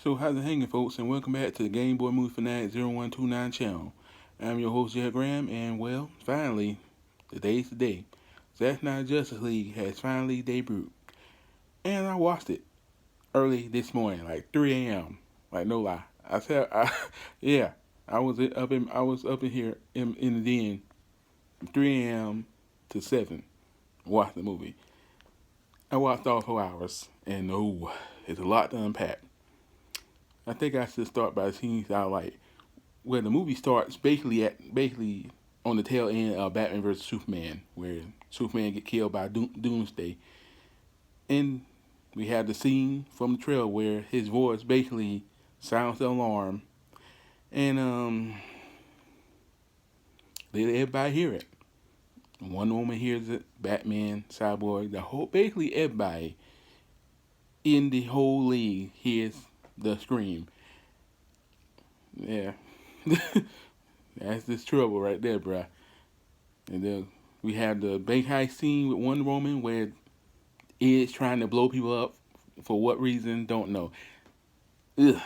So how's it hanging, folks, and welcome back to the Game Boy Movie Fanatic 0129 channel. I'm your host, Zack, and well, finally, today's the day. Zack Snyder Justice League has finally debuted. And I watched it early this morning, like 3 a.m. Like, no lie. Yeah, I was up in here in the den from 3 a.m. to 7, watching the movie. I watched all 4 hours, and oh, it's a lot to unpack. I think I should start by the scenes I like. Where the movie starts basically on the tail end of Batman vs Superman, where Superman get killed by Doomsday, and we have the scene from the trailer where his voice basically sounds the alarm, and let everybody hear it. One woman hears it, Batman, Cyborg, basically everybody in the whole league hears the scream. Yeah. That's this trouble right there, bruh. And then we have the bank heist scene with Wonder Woman where Ed's trying to blow people up. For what reason, don't know. Ugh.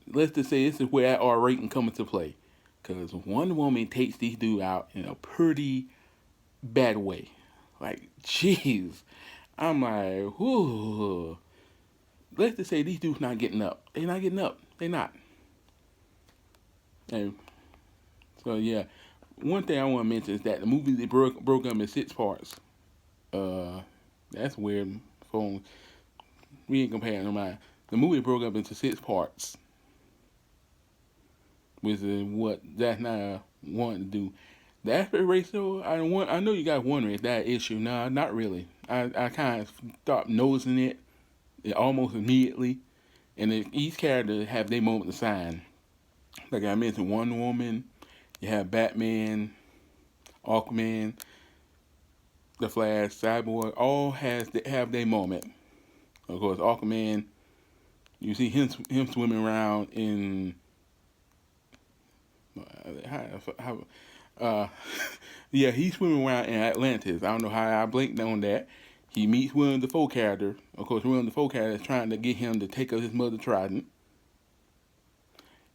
Let's just say this is where that R rating comes into play. Because Wonder Woman takes these dudes out in a pretty bad way. Like, jeez. I'm like, whoo. Let's just say these dudes not getting up. They not getting up. They not. And so, yeah. One thing I want to mention is that the movie they broke up in 6 parts. That's weird. We ain't comparing no mind. The movie broke up into 6 parts, which is what Zack Snyder wanted to do. The aspect ratio, I know you guys wondering is that an issue. Nah, not really. I kind of stopped noticing it almost immediately, and each character have their moment to shine. Like I mentioned, Wonder Woman, you have Batman, Aquaman, the Flash, Cyborg, all have their moment. Of course, Aquaman, you see him swimming around in yeah, he's swimming around in Atlantis. I don't know how I blinked on that. He meets William Dafoe character. Of course, William Dafoe character is trying to get him to take up his mother trident,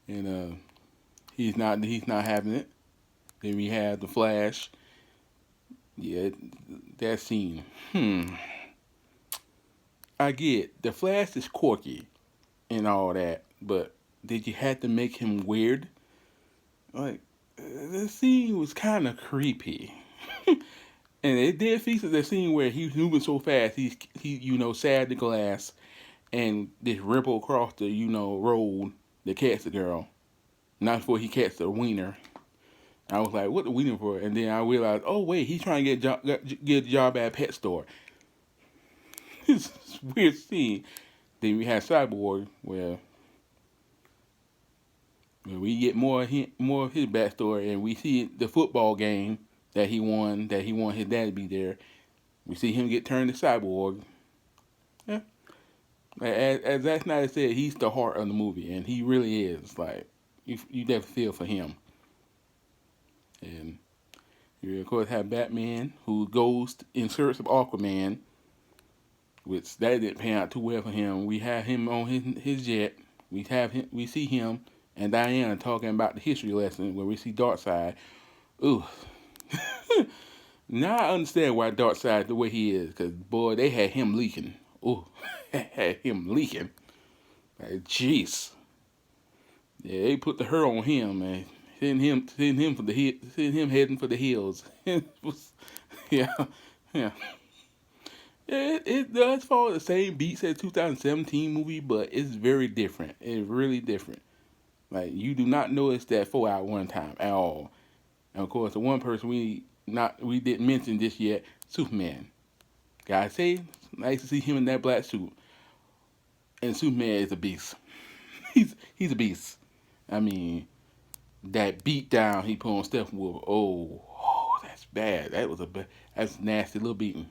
and he's not having it. Then we have the Flash. Yeah, that scene. I get the Flash is quirky and all that, but did you have to make him weird? Like, the scene was kind of creepy. And it did feature the scene where he was moving so fast, he sad the glass, and this ripple across the, road that catch the girl. Not before he catch the wiener. I was like, what the wiener for? And then I realized, oh wait, he's trying to get a job at a pet store. It's a weird scene. Then we have Cyborg, where we get more of his backstory, and we see the football game that he won his dad to be there. We see him get turned to Cyborg. Yeah. As Zack Snyder said, he's the heart of the movie, and he really is. Like, you definitely feel for him. And you, of course, have Batman, who goes in search of Aquaman, which that didn't pan out too well for him. We have him on his jet. We see him and Diana talking about the history lesson where we see Darkseid. Ooh. Now I understand why Darkseid the way he is, because, boy, they had him leaking. Ooh. Had him leaking. Like, jeez. Yeah, they put the hurt on him, man. Send him heading for the hills. Yeah. It does follow the same beats as 2017 movie, but it's very different. It's really different. Like, you do not notice that 4-hour one time at all. And of course, the one person we didn't mention this yet, Superman. Gotta say, nice to see him in that black suit. And Superman is a beast. He's a beast. I mean, that beat down he put on Steppenwolf. Oh, that's bad. That's a nasty little beating.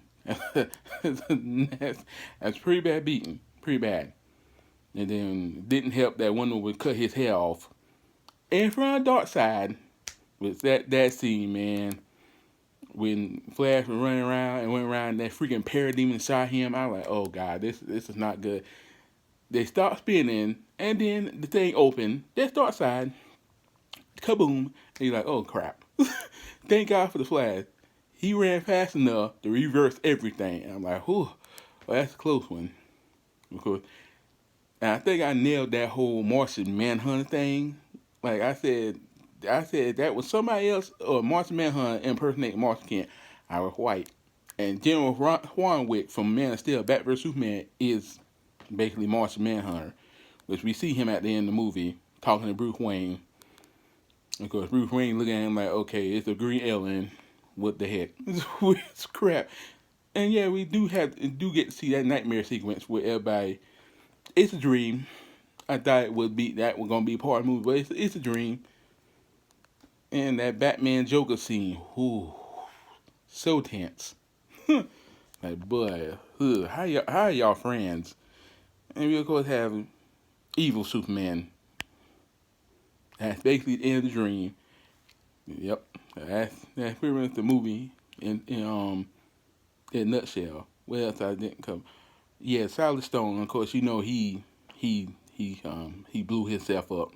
That's pretty bad beating. Pretty bad. And then didn't help that Wonder Woman would cut his hair off in front of Darkseid. With that scene, man, when Flash was running around and went around, that freaking parademon shot him. I was like, oh god, this is not good. They start spinning, and then the thing open. That's dark side. Kaboom! And you're like, oh crap! Thank God for the flash. He ran fast enough to reverse everything. And I'm like, whew, well, that's a close one. Because and I think I nailed that whole Martian Manhunter thing. Like I said that was somebody else or Martian Manhunter impersonating Martian Kent. I was white. And General Warwick from Man of Steel, Batman vs Superman, is basically Martian Manhunter, which we see him at the end of the movie talking to Bruce Wayne. Of course, Bruce Wayne looking at him like, okay, it's a green alien. What the heck? It's crap. And yeah, we do get to see that nightmare sequence where everybody. It's a dream. I thought it would be that was gonna be part of the movie, but it's a dream. And that Batman Joker scene, ooh, so tense. Like boy, how are y'all friends? And we of course have evil Superman. That's basically the end of the dream. Yep, that's pretty much the movie in a nutshell. What else I didn't cover? Yeah, Solid Stone. Of course, you know he blew himself up,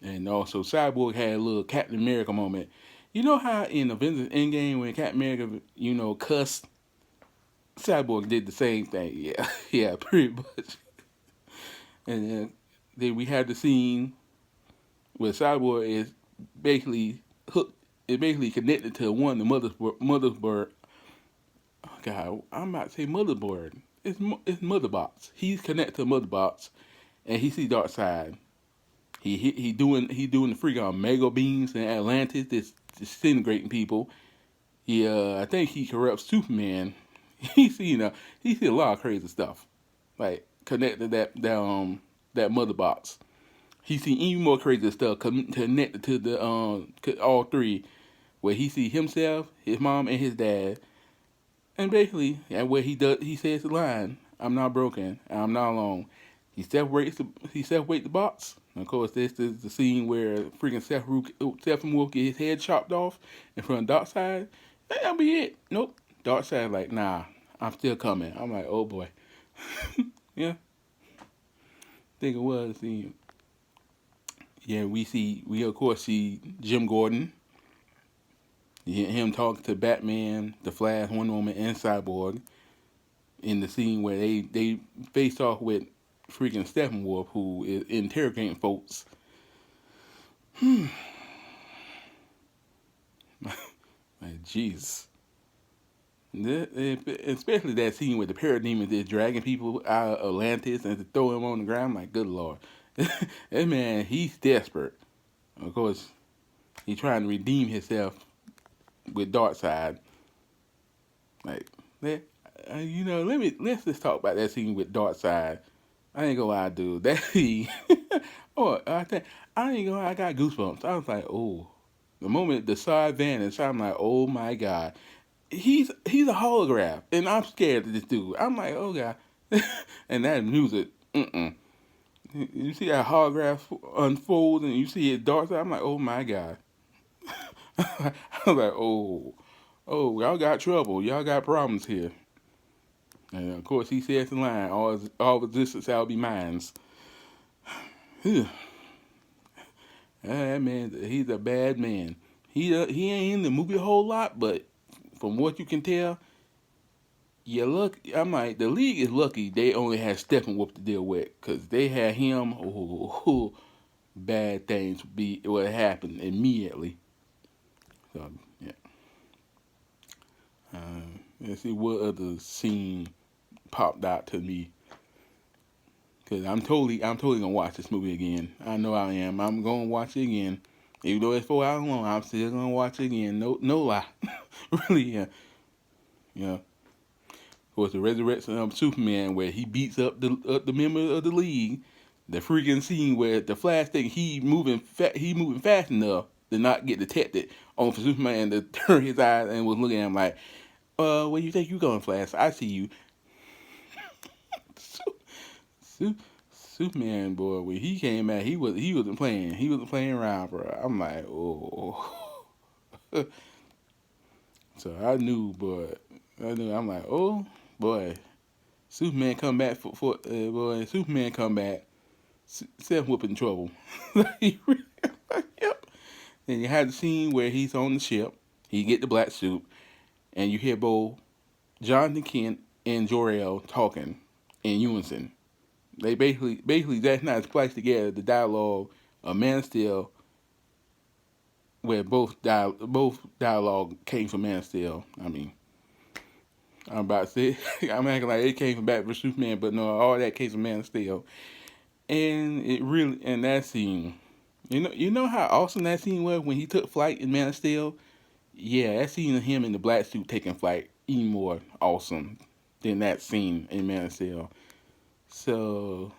and also Cyborg had a little Captain America moment. You know how in Avengers Endgame when Captain America cussed, Cyborg did the same thing. Yeah, yeah, pretty much. And then we had the scene where Cyborg is basically hooked. It's basically connected to one of the mother's bird. Oh God, I'm about to say motherboard. It's Motherbox. He's connected to Motherbox, and he see Darkseid. He doing the freaking mega beams in Atlantis, disintegrating people. I think he corrupts Superman. He see a lot of crazy stuff, like connected to that Motherbox. He see even more crazy stuff connected to the all three, where he see himself, his mom, and his dad. And basically, and where he says the line, "I'm not broken, and I'm not alone." He separates the box. And of course, this is the scene where freaking Steppenwolf get his head chopped off in front of Darkseid. That'll be it. Nope. Darkseid like, nah, I'm still coming. I'm like, oh boy. Yeah. Think it was. Yeah, we of course see Jim Gordon. Him talking to Batman, the Flash, Wonder Woman, and Cyborg in the scene where they face off with freaking Steppenwolf, who is interrogating folks. Like, jeez. Especially that scene with the parademons is dragging people out of Atlantis and to throw him on the ground. Like, good lord. That man, he's desperate. Of course, he's trying to redeem himself with Darkseid. Like, let's just talk about that scene with Darkseid. I ain't gonna lie, dude. That scene. I ain't gonna lie, I got goosebumps. I was like, oh. The moment the side vanished, I'm like, oh my god. He's a holograph, and I'm scared of this dude. I'm like, oh god. And that music, You see that holograph unfold, and you see it dark side. I'm like, oh my god. I was like, oh, y'all got trouble. Y'all got problems here. And of course, he says the line, all resistance shall be mine. That man, he's a bad man. He ain't in the movie a whole lot, but from what you can tell, you look. I'm like, the league is lucky they only had Steppenwolf to deal with, because they had him. Oh, bad things would happen immediately. So yeah. Let's see what other scene popped out to me. Cause I'm totally gonna watch this movie again. I know I am. I'm gonna watch it again. Even though it's 4 hours long, I'm still gonna watch it again. No lie. Really, yeah. Yeah. Of course, the resurrection of Superman, where he beats up the member of the league. The freaking scene where the Flash thing, he moving fast enough to not get detected. On for Superman to turn his eyes and was looking at him like, where you think you going, Flash? I see you. Superman, boy, when he came out, he wasn't playing around, bro. I'm like, oh. So I knew, I'm like, oh boy, Superman come back boy, Superman come back, self whooping trouble. Like, yep. Then you have the scene where he's on the ship, he get the black suit, and you hear both Jonathan Kent and Jor-El talking in unison. They basically that's not spliced together the dialogue of Man of Steel, where both dialogue came from Man of Steel. I mean, I'm about to say I'm acting like it came from Batman vs Superman, but no, all that came from Man of Steel. And it really and that scene, you know how awesome that scene was when he took flight in Man of Steel. Yeah, that scene of him in the black suit taking flight even more awesome than that scene in Man of Steel. So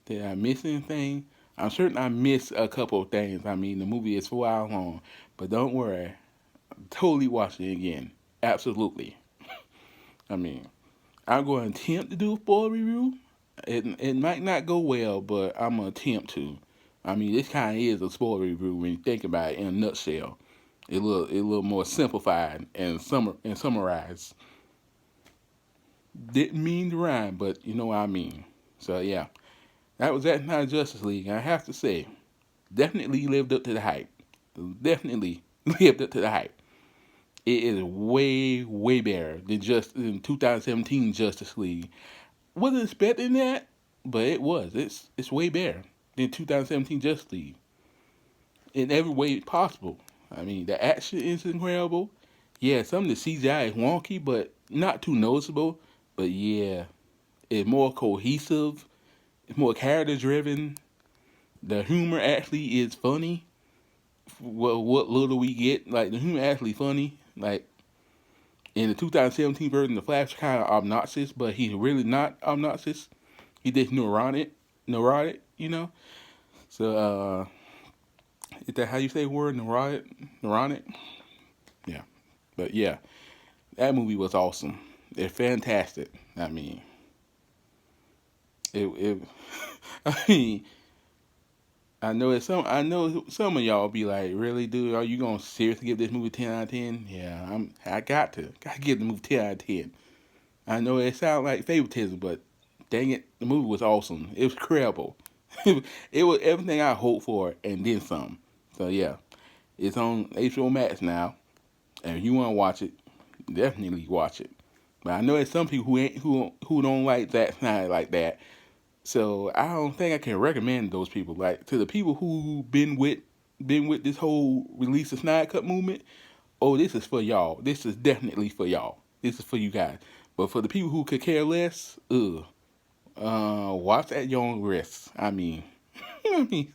did I miss anything? I'm certain I missed a couple of things. I mean, the movie is 4 hours long, but don't worry, I'm totally watching it again. Absolutely. I mean, I'm going to attempt to do a spoiler review. It might not go well, but I'm gonna attempt to. I mean, this kind of is a spoiler review when you think about it in a nutshell. It little more simplified and summarized. Didn't mean to rhyme, but you know what I mean. So yeah, that was that night Justice League. And I have to say, definitely lived up to the hype. Definitely lived up to the hype. It is way better than just in 2017 Justice League. Wasn't expecting that, but it was. It's way better than 2017 Justice League in every way possible. I mean, the action is incredible. Yeah, some of the CGI is wonky, but not too noticeable. But yeah, it's more cohesive. It's more character driven. The humor actually is funny. Well, what little we get, like the humor actually funny. Like in the 2017 version, the Flash kind of obnoxious, but he's really not obnoxious. He just neurotic, you know. So, is that how you say the word neurotic? Yeah, but yeah, that movie was awesome. It's fantastic. I mean, it I mean, I know some of y'all be like, really, dude? Are you gonna seriously give this movie 10 out of 10? Yeah, I gotta give the movie 10 out of 10. I know it sounds like favoritism, but dang it, the movie was awesome. It was incredible. It was everything I hoped for and then some. So yeah, it's on HBO Max now, and if you want to watch it, definitely watch it. But I know there's some people who don't like Zack Snyder like that. So I don't think I can recommend those people. Like to the people who been with this whole release of Snyder Cut movement. Oh, this is for y'all. This is definitely for y'all. This is for you guys. But for the people who could care less, watch at your own risk. I mean, I mean,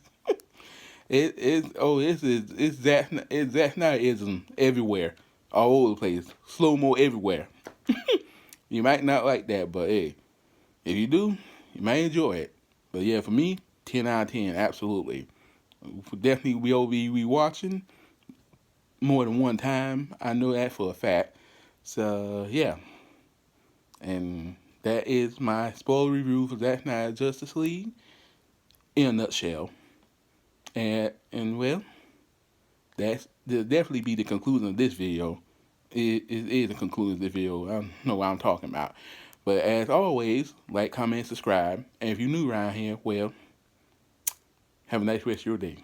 it's Zack Snyderism everywhere, all over the place, slow mo everywhere. You might not like that, but hey, if you do, you might enjoy it. But yeah, for me, 10 out of 10, absolutely. Definitely will be rewatching more than one time. I know that for a fact. So yeah, and that is my spoiler review for Zack Snyder Justice League in a nutshell. And well, that'll definitely be the conclusion of this video. It is the conclusion of this video. I don't know what I'm talking about. But as always, like, comment, subscribe. And if you're new around here, well, have a nice rest of your day.